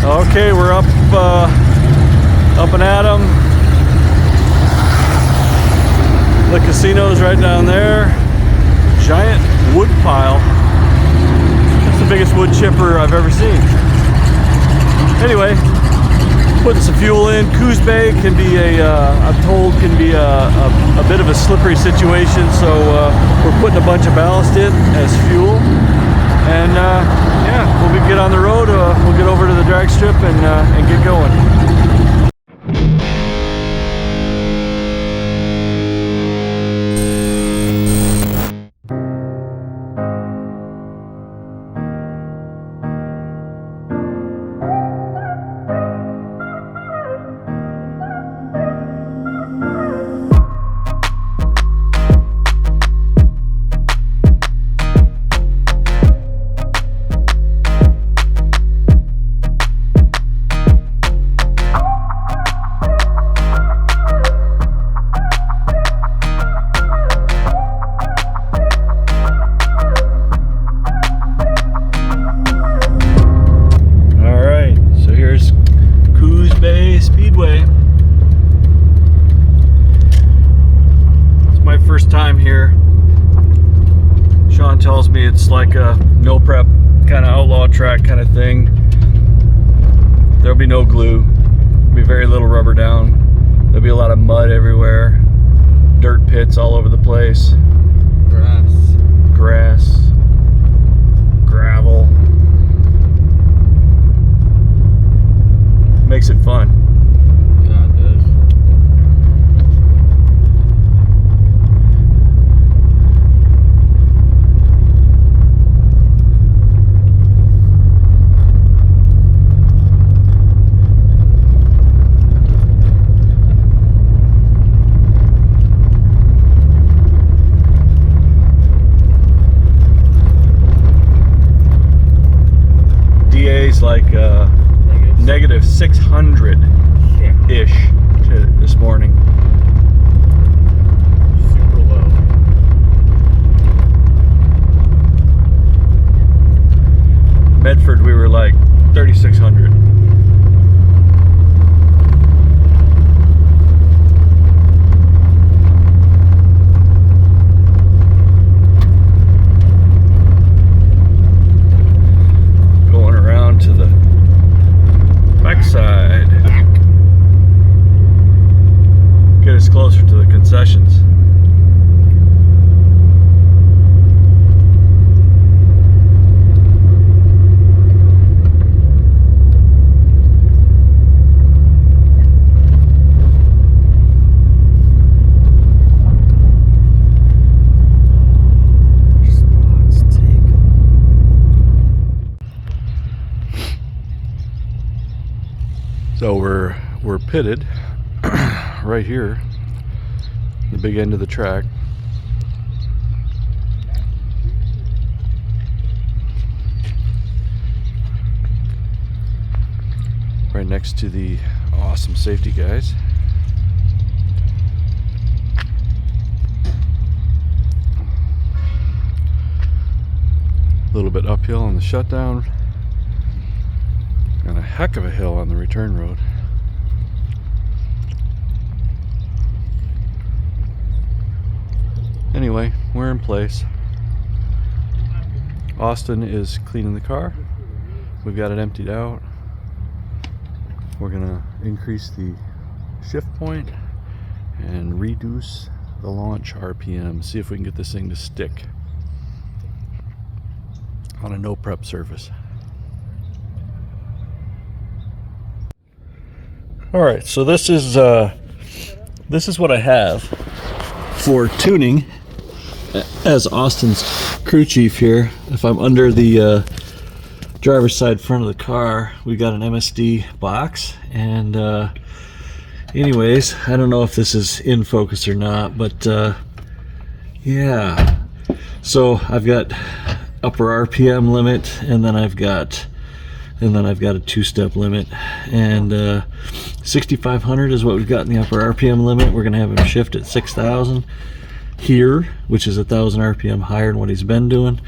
Okay, we're up and at 'em. The casino's right down there. Giant wood pile. That's the biggest wood chipper I've ever seen. Anyway, putting some fuel in. Coos Bay can be I'm told can be a bit of a slippery situation, so we're putting a bunch of ballast in as fuel. And yeah, when we get on the road, we'll get over to the drag strip and get going. First time here. Sean tells me it's like a no prep kind of outlaw track kind of thing. There'll be no glue, there'll be very little rubber down, there'll be a lot of mud everywhere, dirt pits all over the place, grass, gravel. Makes it fun. Like negative 600-ish this morning. Super low. Medford, we were like 3,600. To the backside. Get us closer to the concessions. So we're pitted right here, the big end of the track. Right next to the awesome safety guys. A little bit uphill on the shutdown. And a heck of a hill on the return road. Anyway, we're in place. Austin is cleaning the car. We've got it emptied out. We're gonna increase the shift point and reduce the launch RPM. See if we can get this thing to stick on a no prep surface. All right, so this is what I have for tuning as Austin's crew chief here. If I'm under the driver's side front of the car, we got an MSD box, and anyways, I don't know if this is in focus or not, but yeah. So I've got upper RPM limit, and then I've got a two-step limit, and 6,500 is what we've got in the upper RPM limit. We're gonna have him shift at 6,000 here, which is 1,000 RPM higher than what he's been doing,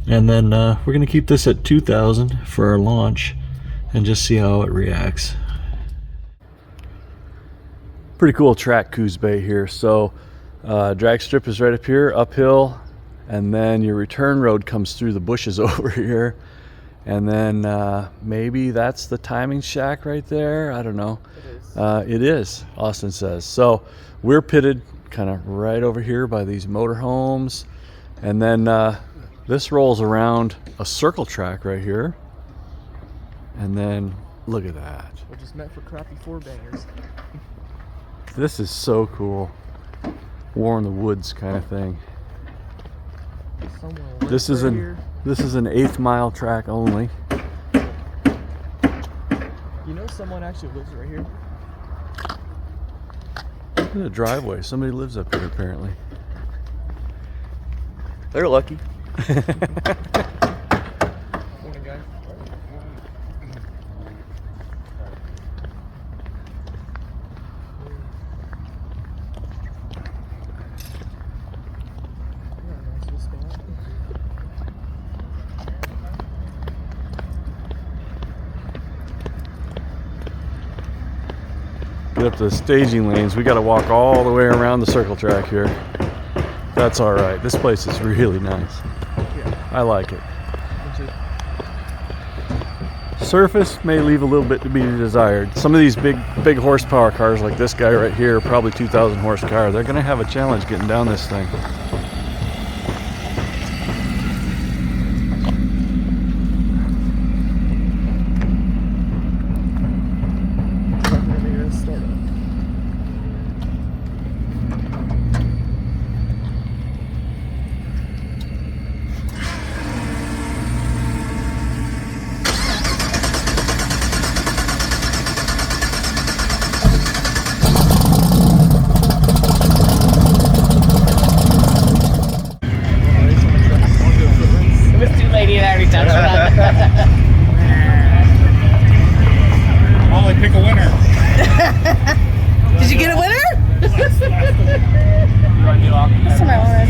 and then we're gonna keep this at 2,000 for our launch, and just see how it reacts. Pretty cool track, Coos Bay here. So drag strip is right up here, uphill, and then your return road comes through the bushes over here, and then maybe that's the timing shack right there. I don't know. It is, Austin says. So we're pitted kind of right over here by these motorhomes, and then this rolls around a circle track right here, and then look at that. We're just meant for crappy four-bangers. This is so cool. War in the woods kind of thing. This is an 8th mile track only. You know someone actually lives right here? Look at the driveway. Somebody lives up here apparently. They're lucky. Morning, guys. Get up to the staging lanes. We got to walk all the way around the circle track here. That's all right. This place is really nice. Yeah. I like it. Surface may leave a little bit to be desired. Some of these big horsepower cars like this guy right here, probably 2,000 horse car, they're going to have a challenge getting down this thing. Molly, pick a winner. Did you get a winner? That's my one.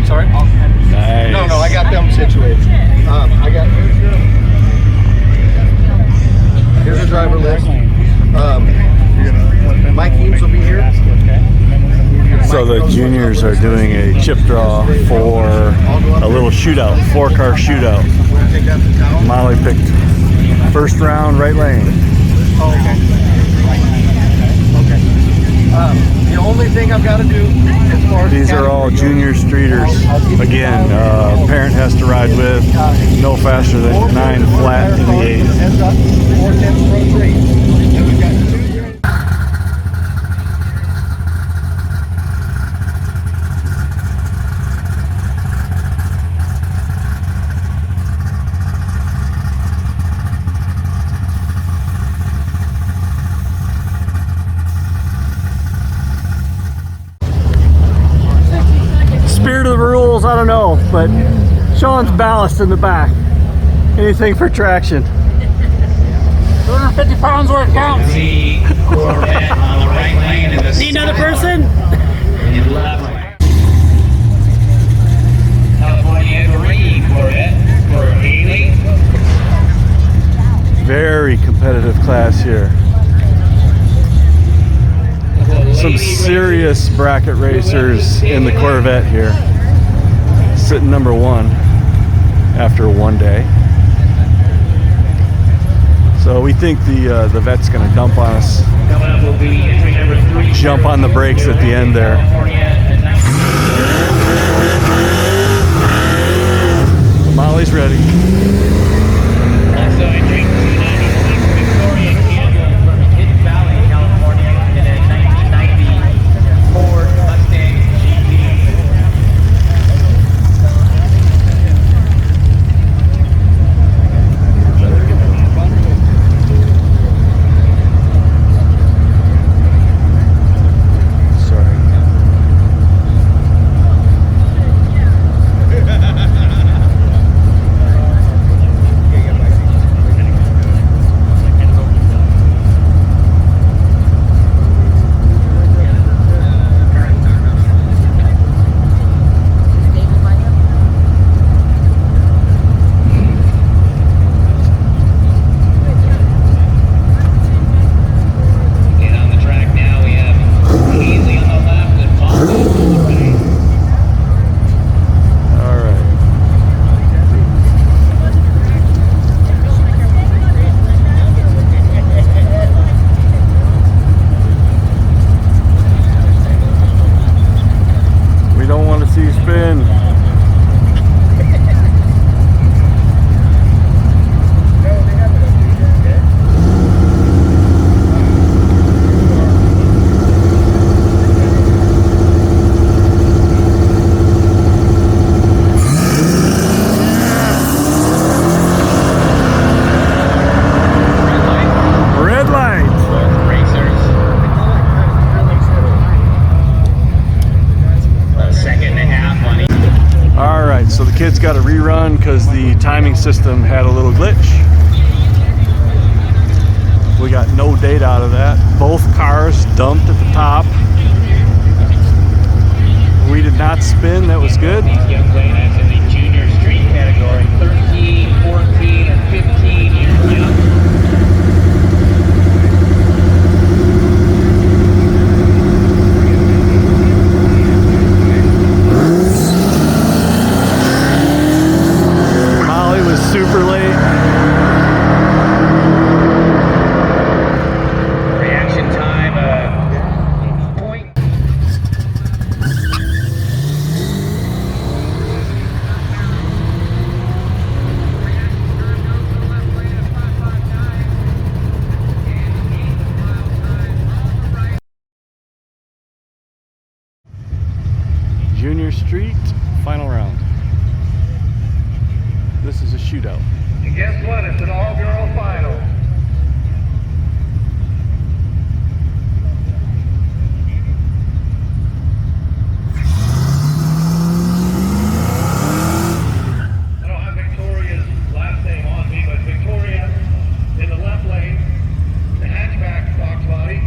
Sorry? Nice. No, I got them situated. I got here's the driver list. Mike Eames will be here. So the juniors are doing a chip draw for a little shootout, 4-car shootout. Molly picked first round right lane. The only thing I've got to do as far as These are all junior streeters. Again, parent has to ride with, no faster than 9 flat in the 8. Heads up, 4/10 pro race. And we've got 2 here. Spirit of the rules, I don't know, but Sean's ballast in the back. Anything for traction. 250 pounds where it counts. The Corvette on the right lane in the Need another person? in left. California green Corvette for Haley. Very competitive class here. Some serious bracket racers in the Corvette here. Sitting number 1 after one day. So we think the vet's going to dump on us. Coming up will be entry number 3. Jump on the brakes at the end there. Molly's ready. Also entering 296 Victoria Campbell from Hidden Valley, California in a 1990 Ford Mustang GT. kids got a rerun because the timing system had a little glitch. We got no data out of that. Both cars dumped at the top. We did not spin, that was good. These young ladies in the junior street category, 13, 14, and 15 years young. Molly was super late. Reaction time, point. Junior Street, final round. This is a shootout. And guess what? It's an all-girl final. I don't have Victoria's last name on me, but Victoria in the left lane, the hatchback box body.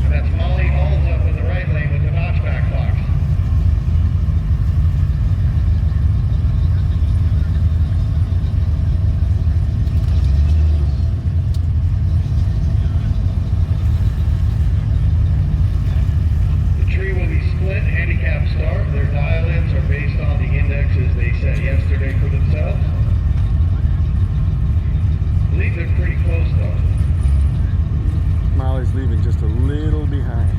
And that's Molly Halls up in the right lane with the notchback box. The tree will be split handicap start. Their dial-ins are based on the indexes they set yesterday for themselves. I believe they're pretty close though. Molly's leaving just a little behind.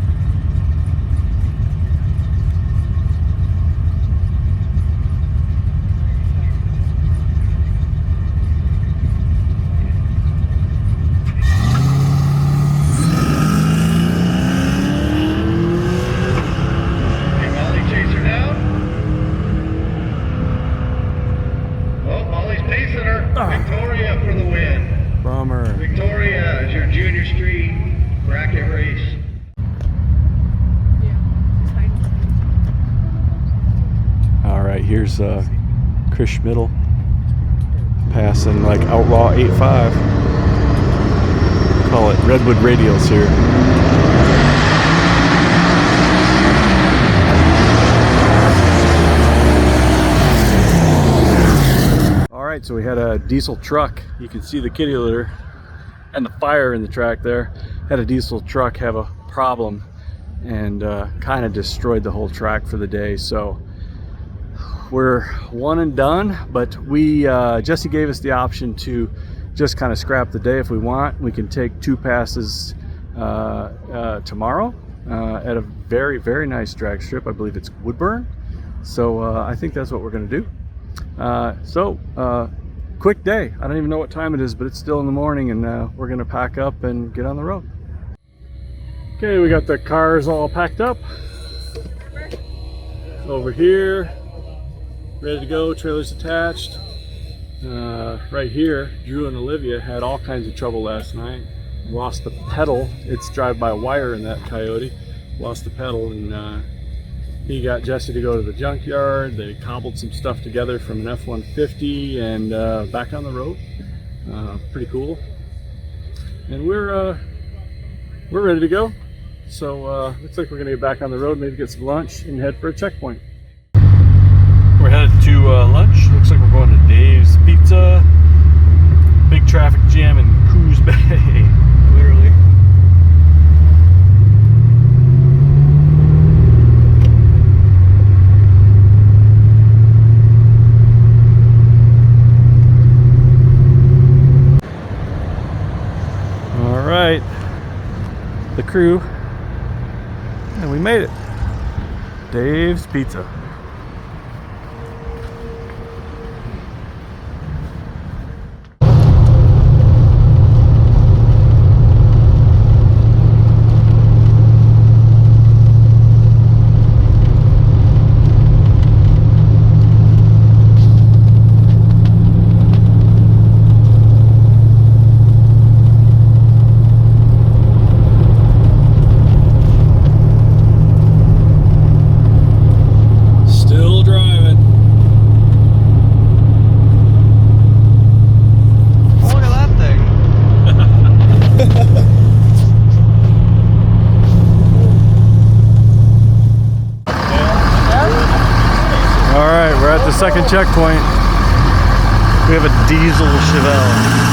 Hey, Molly, chase her down. Oh, Molly's pacing her. Victoria for the win. Bummer. Victoria is your junior street bracket race. All right, here's Chris Schmidl passing like Outlaw 85. Call it Redwood Radials here. All right, so we had a diesel truck. You can see the kitty litter and the fire in the track there. Had a diesel truck have a problem and kind of destroyed the whole track for the day. So we're one and done, but we Jesse gave us the option to just kind of scrap the day if we want. We can take 2 passes tomorrow at a very, very nice drag strip. I believe it's Woodburn. So I think that's what we're going to do. Quick day. I don't even know what time it is, but it's still in the morning, and we're going to pack up and get on the road. Okay, we got the cars all packed up. Over here, ready to go, trailers attached. Right here, Drew and Olivia had all kinds of trouble last night. Lost the pedal. It's drive-by-wire in that Coyote. Lost the pedal, and he got Jesse to go to the junkyard. They cobbled some stuff together from an F-150 and back on the road. Pretty cool. And we're ready to go. So looks like we're gonna get back on the road, maybe get some lunch and head for a checkpoint. We're headed to lunch. Looks like we're going to Dave's Pizza. Big traffic jam in Coos Bay, literally. All right, the crew, and we made it. Dave's Pizza. second checkpoint. We have a diesel Schmidl.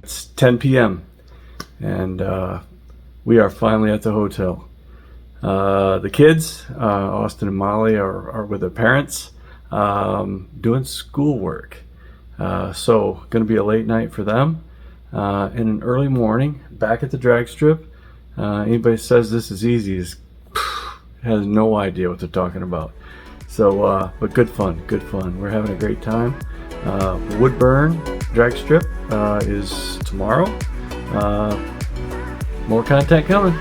It's 10 p.m. and we are finally at the hotel. The kids, Austin and Molly, are with their parents doing schoolwork. So going to be a late night for them and an early morning back at the drag strip. Anybody says this is easy has no idea what they're talking about. So, but good fun. We're having a great time. Woodburn drag strip is tomorrow. More content coming.